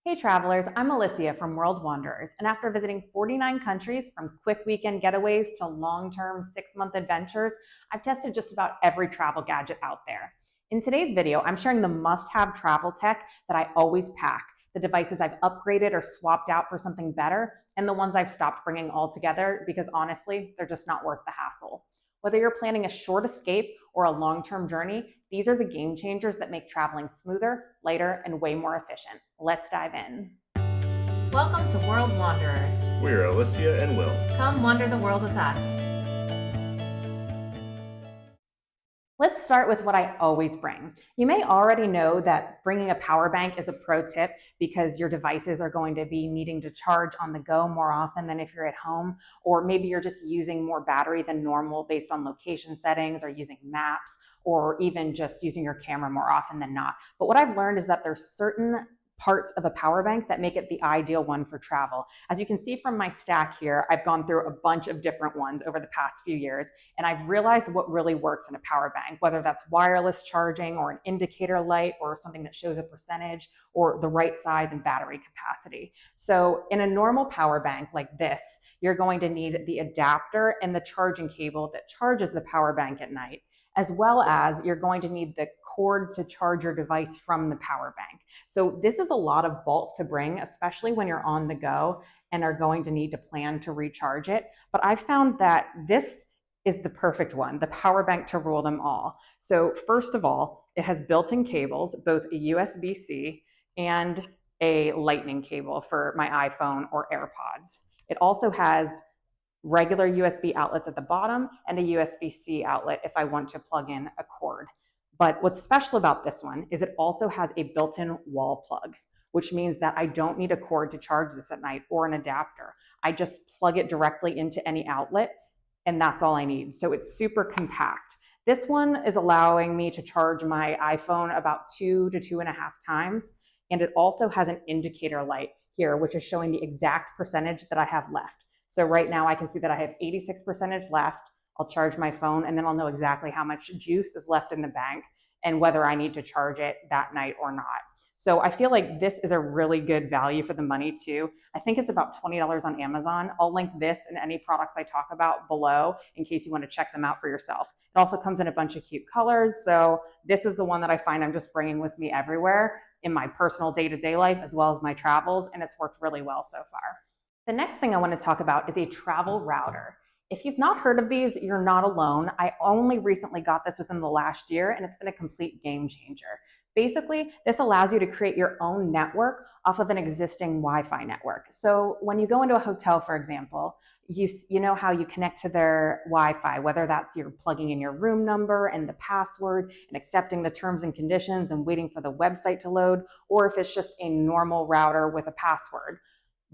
Hey travelers, I'm Alicia from World Wanderers, and after visiting 49 countries from quick weekend getaways to long-term 6-month adventures, I've tested just about every travel gadget out there. In today's video, I'm sharing the must-have travel tech that I always pack, the devices I've upgraded or swapped out for something better, and the ones I've stopped bringing altogether because honestly, they're just not worth the hassle. Whether you're planning a short escape or a long-term journey, these are the game changers that make traveling smoother, lighter, and way more efficient. Let's dive in. Welcome to World Wanderers. We're Alicia and Will. Come wander the world with us. Let's start with what I always bring. You may already know that bringing a power bank is a pro tip because your devices are going to be needing to charge on the go more often than if you're at home, or maybe you're just using more battery than normal based on location settings or using maps, or even just using your camera more often than not. But what I've learned is that there's certain parts of a power bank that make it the ideal one for travel. As you can see from my stack here, I've gone through a bunch of different ones over the past few years, and I've realized what really works in a power bank, whether that's wireless charging or an indicator light or something that shows a percentage or the right size and battery capacity. So in a normal power bank like this, you're going to need the adapter and the charging cable that charges the power bank at night, as well as you're going to need the cord to charge your device from the power bank. So this is a lot of bulk to bring, especially when you're on the go and are going to need to plan to recharge it. But I found that this is the perfect one, the power bank to rule them all. So first of all, it has built-in cables, both a USB-C and a lightning cable for my iPhone or AirPods. It also has regular USB outlets at the bottom and a USB-C outlet if I want to plug in a cord. But what's special about this one is it also has a built-in wall plug, which means that I don't need a cord to charge this at night or an adapter. I just plug it directly into any outlet and that's all I need. So it's super compact. This one is allowing me to charge my iPhone about 2 to 2.5 times. And it also has an indicator light here, which is showing the exact percentage that I have left. So right now I can see that I have 86% left. I'll charge my phone and then I'll know exactly how much juice is left in the bank and whether I need to charge it that night or not. So I feel like this is a really good value for the money too. I think it's about $20 on Amazon. I'll link this and any products I talk about below in case you want to check them out for yourself. It also comes in a bunch of cute colors. So this is the one that I find I'm just bringing with me everywhere in my personal day-to-day life as well as my travels, and it's worked really well so far. The next thing I want to talk about is a travel router. If you've not heard of these, you're not alone. I only recently got this within the last year, and it's been a complete game changer. Basically, this allows you to create your own network off of an existing Wi-Fi network. So when you go into a hotel, for example, you know how you connect to their Wi-Fi, whether that's you're plugging in your room number and the password and accepting the terms and conditions and waiting for the website to load, or if it's just a normal router with a password.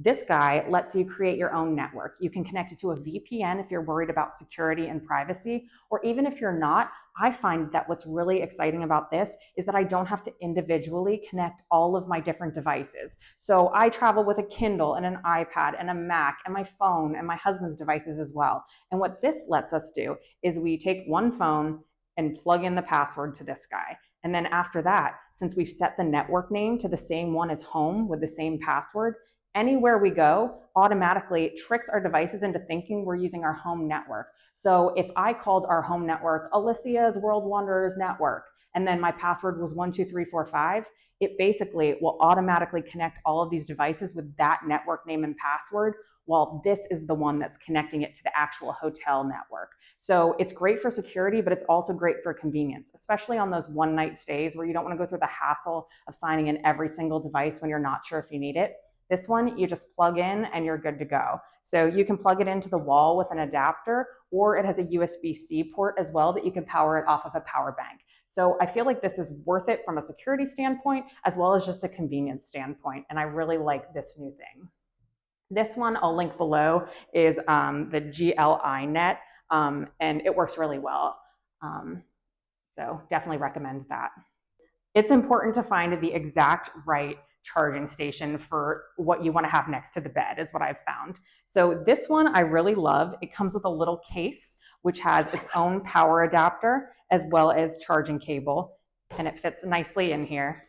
This guy lets you create your own network. You can connect it to a VPN if you're worried about security and privacy, or even if you're not. I find that what's really exciting about this is that I don't have to individually connect all of my different devices. So I travel with a Kindle and an iPad and a Mac and my phone and my husband's devices as well. And what this lets us do is we take one phone and plug in the password to this guy. And then after that, since we've set the network name to the same one as home with the same password, anywhere we go, automatically it tricks our devices into thinking we're using our home network. So if I called our home network Alicia's World Wanderers Network, and then my password was 12345, it basically will automatically connect all of these devices with that network name and password, while this is the one that's connecting it to the actual hotel network. So it's great for security, but it's also great for convenience, especially on those one-night stays where you don't want to go through the hassle of signing in every single device when you're not sure if you need it. This one, you just plug in and you're good to go. So you can plug it into the wall with an adapter, or it has a USB-C port as well that you can power it off of a power bank. So I feel like this is worth it from a security standpoint, as well as just a convenience standpoint. And I really like this new thing. This one I'll link below is the GLI Net, and it works really well. So definitely recommend that. It's important to find the exact right charging station for what you want to have next to the bed is what I've found. So this one I really love. It comes with a little case which has its own power adapter as well as charging cable, and it fits nicely in here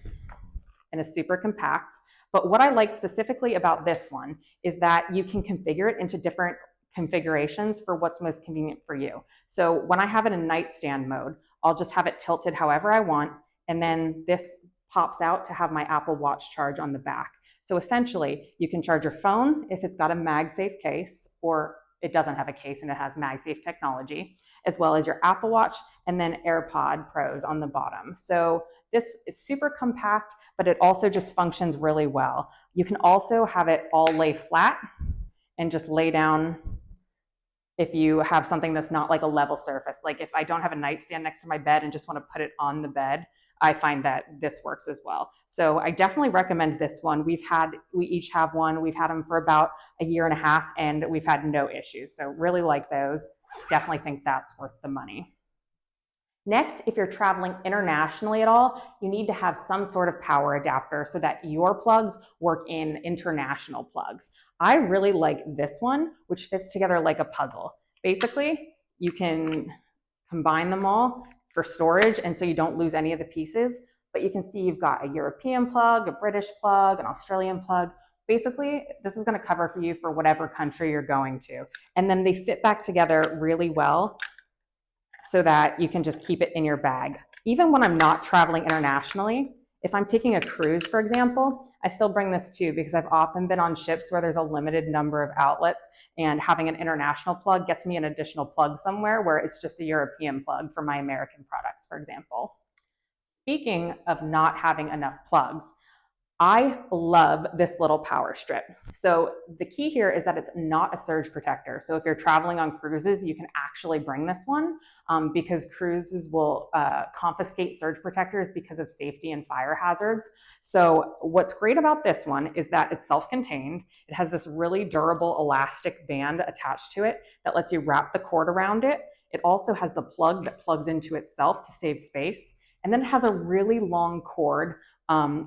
and is super compact. But what I like specifically about this one is that you can configure it into different configurations for what's most convenient for you. So when I have it in nightstand mode, I'll just have it tilted however I want. And then this pops out to have my Apple Watch charge on the back. So essentially, you can charge your phone if it's got a MagSafe case, or it doesn't have a case and it has MagSafe technology, as well as your Apple Watch and then AirPod Pros on the bottom. So this is super compact, but it also just functions really well. You can also have it all lay flat and just lay down if you have something that's not like a level surface. Like if I don't have a nightstand next to my bed and just want to put it on the bed, I find that this works as well. So I definitely recommend this one. We each have one. We've had them for about a year and a half and we've had no issues. So really like those. Definitely think that's worth the money. Next, if you're traveling internationally at all, you need to have some sort of power adapter so that your plugs work in international plugs. I really like this one, which fits together like a puzzle. Basically, you can combine them all for storage, and so you don't lose any of the pieces. But you can see you've got a European plug, a British plug, an Australian plug. Basically, this is going to cover for you for whatever country you're going to. And then they fit back together really well so that you can just keep it in your bag. Even when I'm not traveling internationally, if I'm taking a cruise, for example, I still bring this too because I've often been on ships where there's a limited number of outlets, and having an international plug gets me an additional plug somewhere where it's just a European plug for my American products, for example. Speaking of not having enough plugs, I love this little power strip. So the key here is that it's not a surge protector. So if you're traveling on cruises, you can actually bring this one because cruises will confiscate surge protectors because of safety and fire hazards. So what's great about this one is that it's self-contained. It has this really durable elastic band attached to it that lets you wrap the cord around it. It also has the plug that plugs into itself to save space. And then it has a really long cord,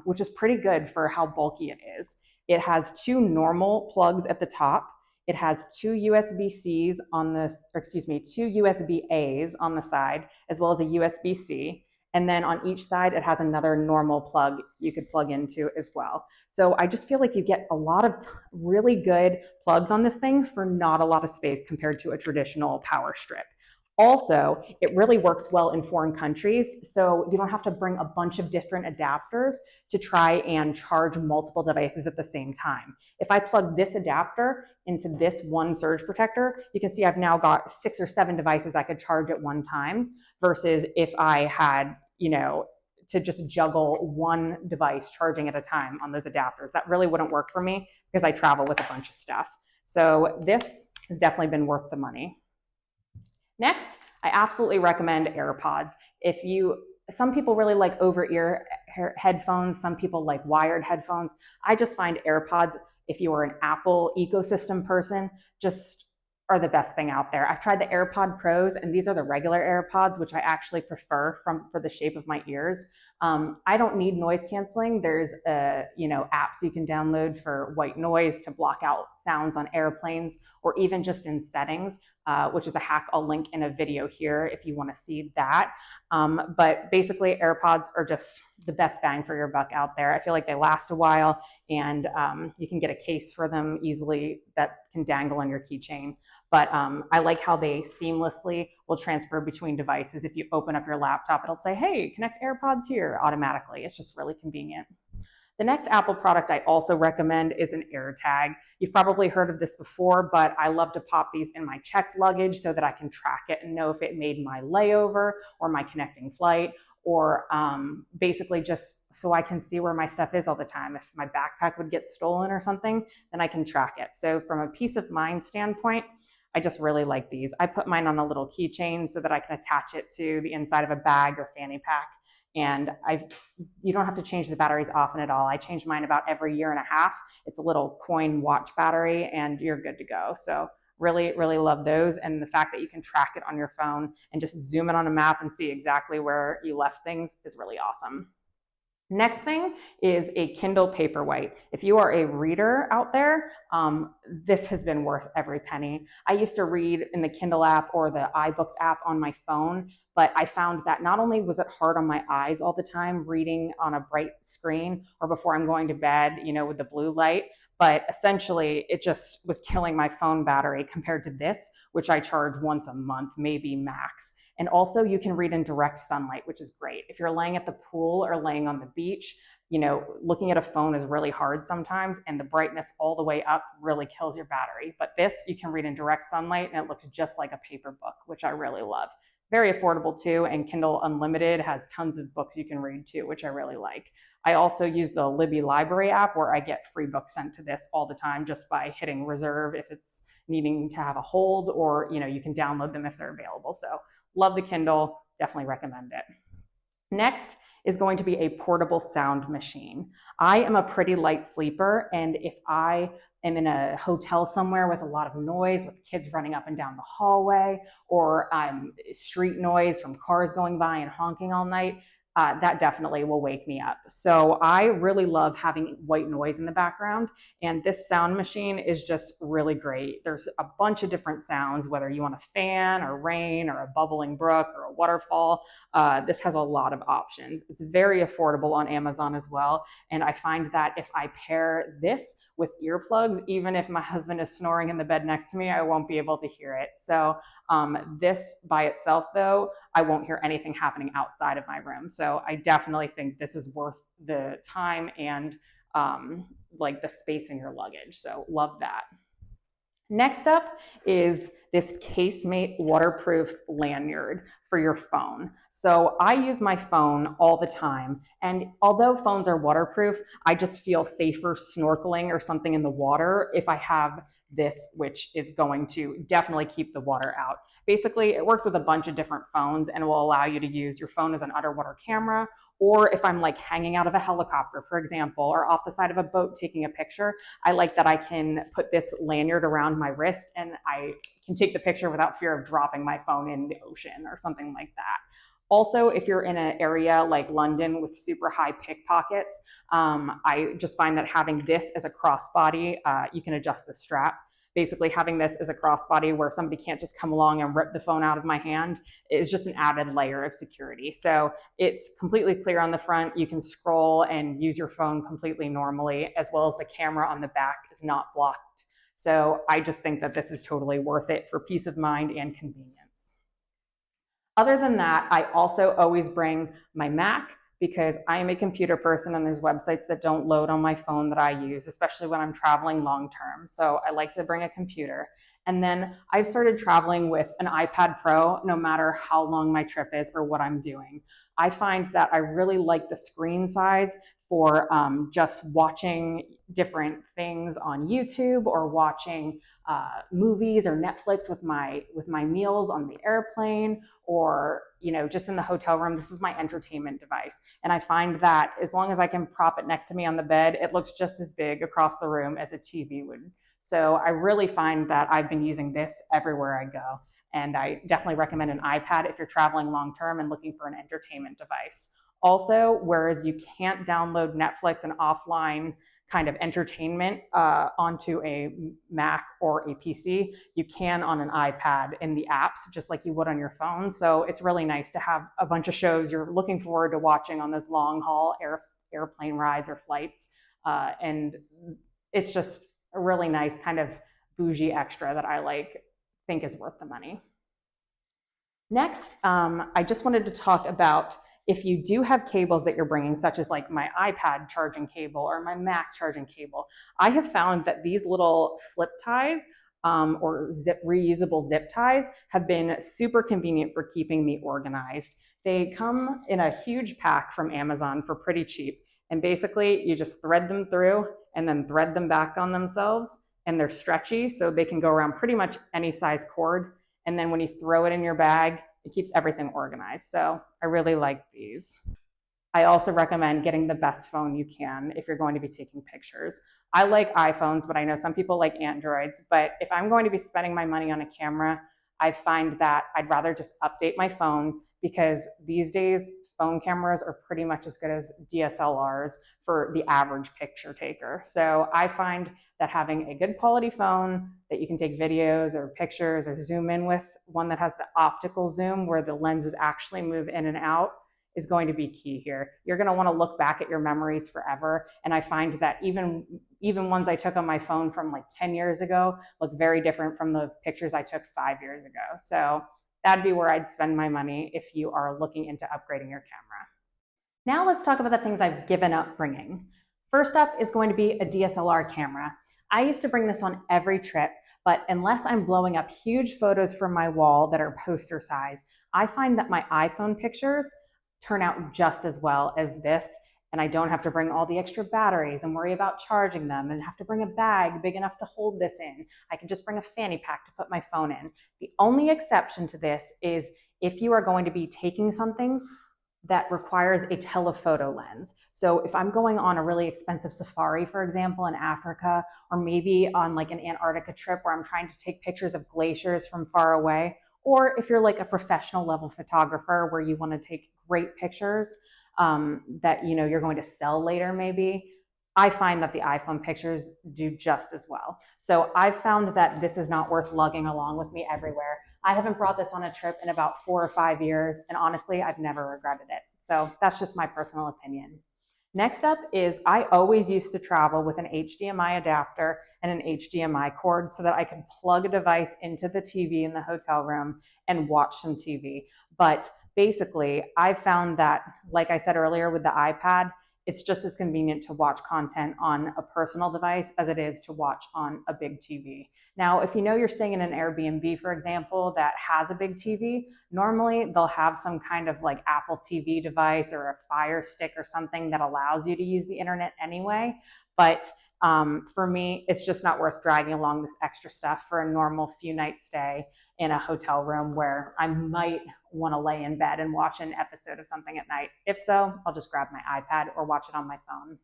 which is pretty good for how bulky it is. It has two normal plugs at the top. It has two USB-Cs on this, or excuse me, two USB-As on the side, as well as a USB-C. And then on each side, it has another normal plug you could plug into as well. So I just feel like you get a lot of really good plugs on this thing for not a lot of space compared to a traditional power strip. Also, it really works well in foreign countries, so you don't have to bring a bunch of different adapters to try and charge multiple devices at the same time. If I plug this adapter into this one surge protector, you can see I've now got 6 or 7 devices I could charge at one time, versus if I had, to just juggle one device charging at a time on those adapters. That really wouldn't work for me because I travel with a bunch of stuff. So this has definitely been worth the money. Next, I absolutely recommend AirPods. Some people really like over-ear headphones, some people like wired headphones. I just find AirPods, if you are an Apple ecosystem person, just are the best thing out there. I've tried the AirPod Pros, and these are the regular AirPods, which I actually prefer for the shape of my ears. I don't need noise canceling. There's apps you can download for white noise to block out sounds on airplanes, or even just in settings, which is a hack I'll link in a video here if you want to see that. But basically, AirPods are just the best bang for your buck out there. I feel like they last a while, and you can get a case for them easily that can dangle on your keychain. But I like how they seamlessly will transfer between devices. If you open up your laptop, it'll say, hey, connect AirPods here automatically. It's just really convenient. The next Apple product I also recommend is an AirTag. You've probably heard of this before, but I love to pop these in my checked luggage so that I can track it and know if it made my layover or my connecting flight, or basically just so I can see where my stuff is all the time. If my backpack would get stolen or something, then I can track it. So from a peace of mind standpoint, I just really like these. I put mine on a little keychain so that I can attach it to the inside of a bag or fanny pack. And you don't have to change the batteries often at all. I change mine about every year and a half. It's a little coin watch battery and you're good to go. So really, really love those. And the fact that you can track it on your phone and just zoom in on a map and see exactly where you left things is really awesome. Next thing is a Kindle Paperwhite. If you are a reader out there, this has been worth every penny. I used to read in the Kindle app or the iBooks app on my phone, but I found that not only was it hard on my eyes all the time reading on a bright screen or before I'm going to bed, with the blue light, but essentially it just was killing my phone battery compared to this, which I charge once a month, maybe max. And also you can read in direct sunlight, which is great. If you're laying at the pool or laying on the beach, looking at a phone is really hard sometimes, and the brightness all the way up really kills your battery. But this, you can read in direct sunlight and it looks just like a paper book, which I really love. Very affordable too, and Kindle Unlimited has tons of books you can read too, which I really like. I also use the Libby Library app where I get free books sent to this all the time just by hitting reserve if it's needing to have a hold, or you can download them if they're available. So love the Kindle, definitely recommend it. Next is going to be a portable sound machine. I am a pretty light sleeper, and if I am in a hotel somewhere with a lot of noise, with kids running up and down the hallway, or street noise from cars going by and honking all night, that definitely will wake me up. So I really love having white noise in the background, and this sound machine is just really great. There's a bunch of different sounds, whether you want a fan or rain or a bubbling brook or a waterfall. This has a lot of options. It's very affordable on Amazon as well, and I find that if I pair this with earplugs, even if my husband is snoring in the bed next to me, I won't be able to hear it. So this by itself, though, I won't hear anything happening outside of my room. So I definitely think this is worth the time and like the space in your luggage. So love that. Next up is this Casemate waterproof lanyard for your phone. So I use my phone all the time, and although phones are waterproof, I just feel safer snorkeling or something in the water if I have this, which is going to definitely keep the water out. Basically, it works with a bunch of different phones and will allow you to use your phone as an underwater camera, or if I'm like hanging out of a helicopter, for example, or off the side of a boat taking a picture, I like that I can put this lanyard around my wrist and I can take the picture without fear of dropping my phone in the ocean or something like that. Also, if you're in an area like London with super high pickpockets, I just find that having this as a crossbody, you can adjust the strap. Basically, having this as a crossbody where somebody can't just come along and rip the phone out of my hand is just an added layer of security. So it's completely clear on the front. You can scroll and use your phone completely normally, as well as the camera on the back is not blocked. So I just think that this is totally worth it for peace of mind and convenience. Other than that, I also always bring my Mac, because I am a computer person and there's websites that don't load on my phone that I use, especially when I'm traveling long term. So I like to bring a computer. And then I've started traveling with an iPad Pro, no matter how long my trip is or what I'm doing. I find that I really like the screen size for just watching different things on YouTube or watching movies or Netflix with my meals on the airplane, or just in the hotel room. This is my entertainment device, and I find that as long as I can prop it next to me on the bed, it looks just as big across the room as a TV would. So I really find that I've been using this everywhere I go, and I definitely recommend an iPad if you're traveling long term and looking for an entertainment device. Also, whereas you can't download Netflix and offline kind of entertainment onto a Mac or a PC, you can on an iPad in the apps, just like you would on your phone. So it's really nice to have a bunch of shows you're looking forward to watching on those long haul airplane rides or flights. And it's just a really nice kind of bougie extra that I think is worth the money. Next, I just wanted to talk about if you do have cables that you're bringing, such as like my iPad charging cable or my Mac charging cable. I have found that these little slip ties or reusable zip ties have been super convenient for keeping me organized. They come in a huge pack from Amazon for pretty cheap. And basically you just thread them through and then thread them back on themselves, and they're stretchy, so they can go around pretty much any size cord. And then when you throw it in your bag, it keeps everything organized. So I really like these. I also recommend getting the best phone you can if you're going to be taking pictures. I like iPhones, but I know some people like Androids. But if I'm going to be spending my money on a camera, I find that I'd rather just update my phone, because these days phone cameras are pretty much as good as DSLRs for the average picture taker. So I find that having a good quality phone that you can take videos or pictures or zoom in with, one that has the optical zoom where the lenses actually move in and out, is going to be key here. You're going to want to look back at your memories forever. And I find that even ones I took on my phone from like 10 years ago look very different from the pictures I took 5 years ago. So that'd be where I'd spend my money if you are looking into upgrading your camera. Now let's talk about the things I've given up bringing. First up is going to be a DSLR camera. I used to bring this on every trip, but unless I'm blowing up huge photos from my wall that are poster size, I find that my iPhone pictures turn out just as well as this, and I don't have to bring all the extra batteries and worry about charging them and have to bring a bag big enough to hold this in. I can just bring a fanny pack to put my phone in. The only exception to this is if you are going to be taking something that requires a telephoto lens. So if I'm going on a really expensive safari, for example, in Africa, or maybe on like an Antarctica trip where I'm trying to take pictures of glaciers from far away, or if you're like a professional level photographer where you want to take great pictures that you're going to sell later maybe, I find that the iPhone pictures do just as well. So I've found that this is not worth lugging along with me everywhere. I haven't brought this on a trip in about 4 or 5 years, and honestly, I've never regretted it. So that's just my personal opinion. Next up is I always used to travel with an HDMI adapter and an HDMI cord so that I could plug a device into the TV in the hotel room and watch some TV. But basically, I found that, like I said earlier with the iPad, it's just as convenient to watch content on a personal device as it is to watch on a big TV. Now, if you're staying in an Airbnb, for example, that has a big TV, normally they'll have some kind of like Apple TV device or a Fire Stick or something that allows you to use the internet anyway. But for me, it's just not worth dragging along this extra stuff for a normal few night stay in a hotel room where I might want to lay in bed and watch an episode of something at night. If so, I'll just grab my iPad or watch it on my phone.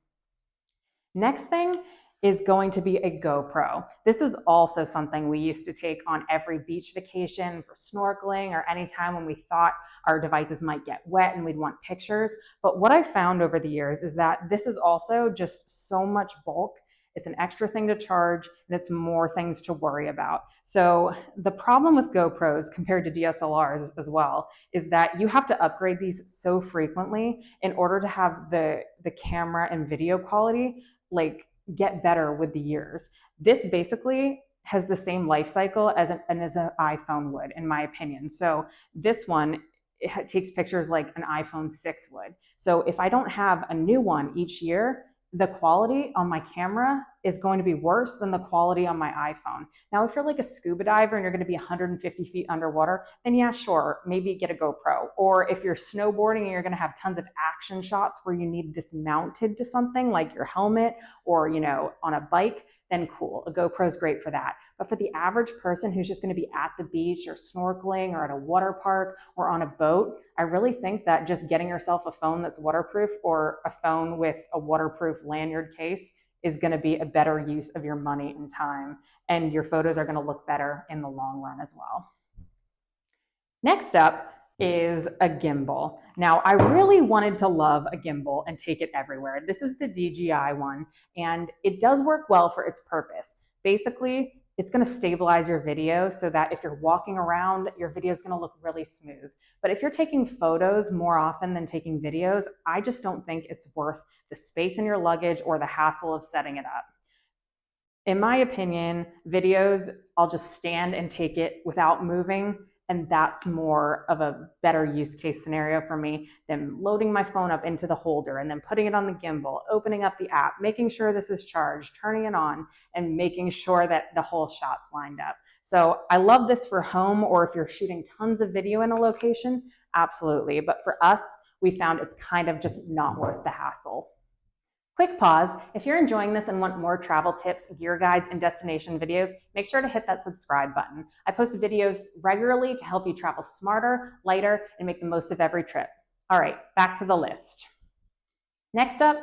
Next thing is going to be a GoPro. This is also something we used to take on every beach vacation for snorkeling or any time when we thought our devices might get wet and we'd want pictures. But what I found over the years is that this is also just so much bulk. It's an extra thing to charge, and it's more things to worry about. So the problem with GoPros compared to DSLRs as well is that you have to upgrade these so frequently in order to have the camera and video quality like get better with the years. This basically has the same life cycle as an iPhone would, in my opinion. So this one, it takes pictures like an iPhone 6 would. So if I don't have a new one each year, the quality on my camera is going to be worse than the quality on my iPhone. Now, if you're like a scuba diver and you're going to be 150 feet underwater, then yeah, sure, maybe get a GoPro. Or if you're snowboarding and you're going to have tons of action shots where you need this mounted to something like your helmet or, on a bike, then cool. A GoPro is great for that. But for the average person who's just going to be at the beach or snorkeling or at a water park or on a boat, I really think that just getting yourself a phone that's waterproof or a phone with a waterproof lanyard case is going to be a better use of your money and time. And your photos are going to look better in the long run as well. Next up is a gimbal. Now, I really wanted to love a gimbal and take it everywhere. This is the DJI one, and it does work well for its purpose. Basically, it's going to stabilize your video so that if you're walking around, your video is going to look really smooth. But if you're taking photos more often than taking videos, I just don't think it's worth the space in your luggage or the hassle of setting it up. In my opinion, videos, I'll just stand and take it without moving. And that's more of a better use case scenario for me than loading my phone up into the holder and then putting it on the gimbal, opening up the app, making sure this is charged, turning it on, and making sure that the whole shot's lined up. So I love this for home, or if you're shooting tons of video in a location, absolutely. But for us, we found it's kind of just not worth the hassle. Quick pause. If you're enjoying this and want more travel tips, gear guides, and destination videos, make sure to hit that subscribe button. I post videos regularly to help you travel smarter, lighter, and make the most of every trip. All right, back to the list. Next up,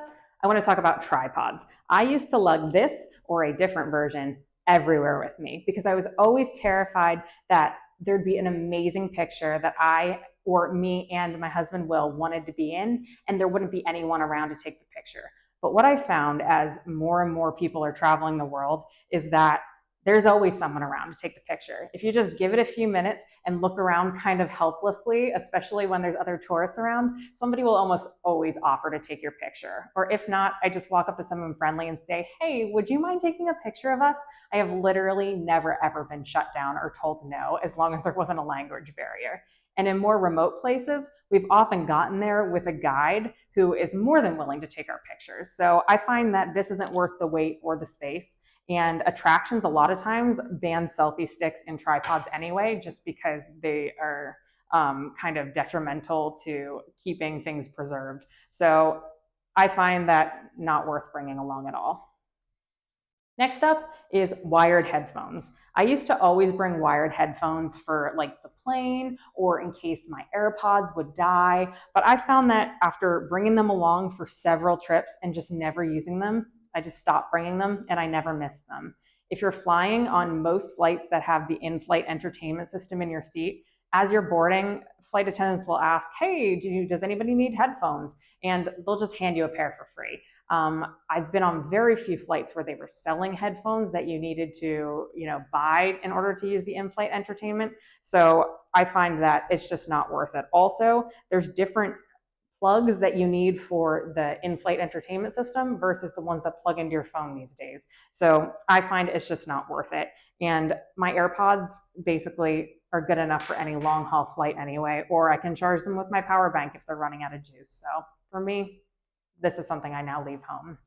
I want to talk about tripods. I used to lug this or a different version everywhere with me because I was always terrified that there'd be an amazing picture that I or me and my husband Will wanted to be in, and there wouldn't be anyone around to take the picture. But what I found as more and more people are traveling the world is that there's always someone around to take the picture. If you just give it a few minutes and look around kind of helplessly, especially when there's other tourists around, somebody will almost always offer to take your picture. Or if not, I just walk up to someone friendly and say, hey, would you mind taking a picture of us? I have literally never ever been shut down or told no, as long as there wasn't a language barrier. And in more remote places, we've often gotten there with a guide who is more than willing to take our pictures. So I find that this isn't worth the wait or the space. And attractions a lot of times ban selfie sticks and tripods anyway, just because they are kind of detrimental to keeping things preserved. So I find that not worth bringing along at all. Next up is wired headphones. I used to always bring wired headphones for like the plane or in case my AirPods would die, but I found that after bringing them along for several trips and just never using them, I just stopped bringing them and I never missed them. If you're flying on most flights that have the in-flight entertainment system in your seat, as you're boarding, flight attendants will ask, hey, does anybody need headphones? And they'll just hand you a pair for free. I've been on very few flights where they were selling headphones that you needed to, buy in order to use the in-flight entertainment. So I find that it's just not worth it. Also, there's different plugs that you need for the in-flight entertainment system versus the ones that plug into your phone these days. So I find it's just not worth it. And my AirPods basically are good enough for any long haul flight anyway, or I can charge them with my power bank if they're running out of juice. So for me, this is something I now leave home.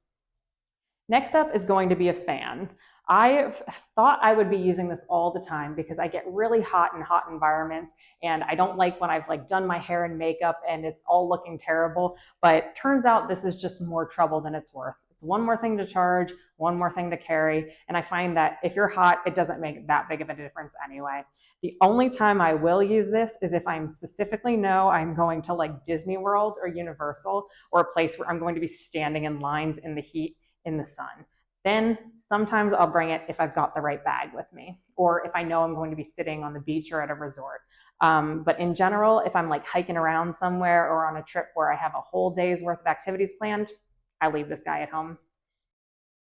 Next up is going to be a fan. I thought I would be using this all the time because I get really hot in hot environments and I don't like when I've done my hair and makeup and it's all looking terrible, but turns out this is just more trouble than it's worth. It's one more thing to charge, one more thing to carry, and I find that if you're hot, it doesn't make that big of a difference anyway. The only time I will use this is if I'm specifically know I'm going to Disney World or Universal or a place where I'm going to be standing in lines in the heat in the sun. Then sometimes I'll bring it if I've got the right bag with me or if I know I'm going to be sitting on the beach or at a resort. But in general, if I'm hiking around somewhere or on a trip where I have a whole day's worth of activities planned, I leave this guy at home.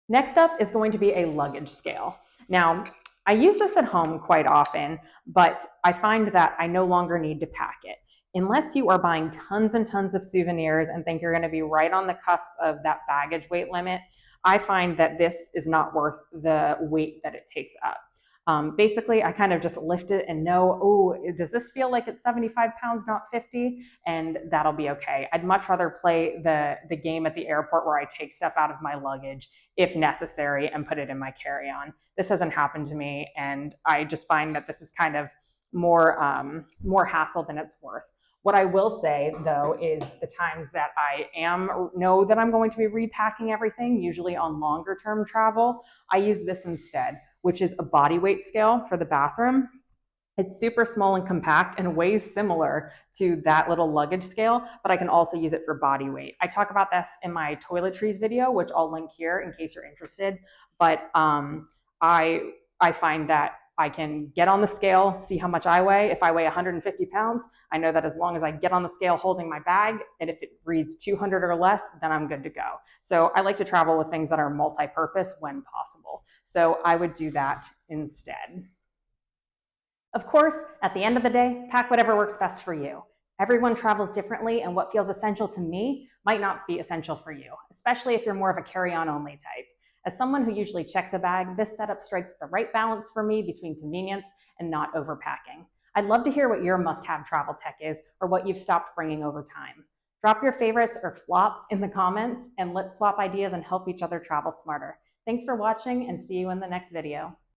Next up is going to be a luggage scale. Now, I use this at home quite often, but I find that I no longer need to pack it. Unless you are buying tons and tons of souvenirs and think you're going to be right on the cusp of that baggage weight limit, I find that this is not worth the weight that it takes up. Basically, I kind of just lift it and know, oh, does this feel like it's 75 pounds, not 50? And that'll be okay. I'd much rather play the game at the airport where I take stuff out of my luggage if necessary and put it in my carry-on. This hasn't happened to me, and I just find that this is kind of more hassle than it's worth. What I will say, though, is the times that I know that I'm going to be repacking everything, usually on longer term travel, I use this instead, which is a body weight scale for the bathroom. It's super small and compact and weighs similar to that little luggage scale, but I can also use it for body weight. I talk about this in my toiletries video, which I'll link here in case you're interested. But I find that I can get on the scale, see how much I weigh. If I weigh 150 pounds, I know that as long as I get on the scale holding my bag, and if it reads 200 or less, then I'm good to go. So I like to travel with things that are multi-purpose when possible. So I would do that instead. Of course, at the end of the day, pack whatever works best for you. Everyone travels differently, and what feels essential to me might not be essential for you, especially if you're more of a carry-on only type. As someone who usually checks a bag, this setup strikes the right balance for me between convenience and not overpacking. I'd love to hear what your must-have travel tech is or what you've stopped bringing over time. Drop your favorites or flops in the comments and let's swap ideas and help each other travel smarter. Thanks for watching and see you in the next video.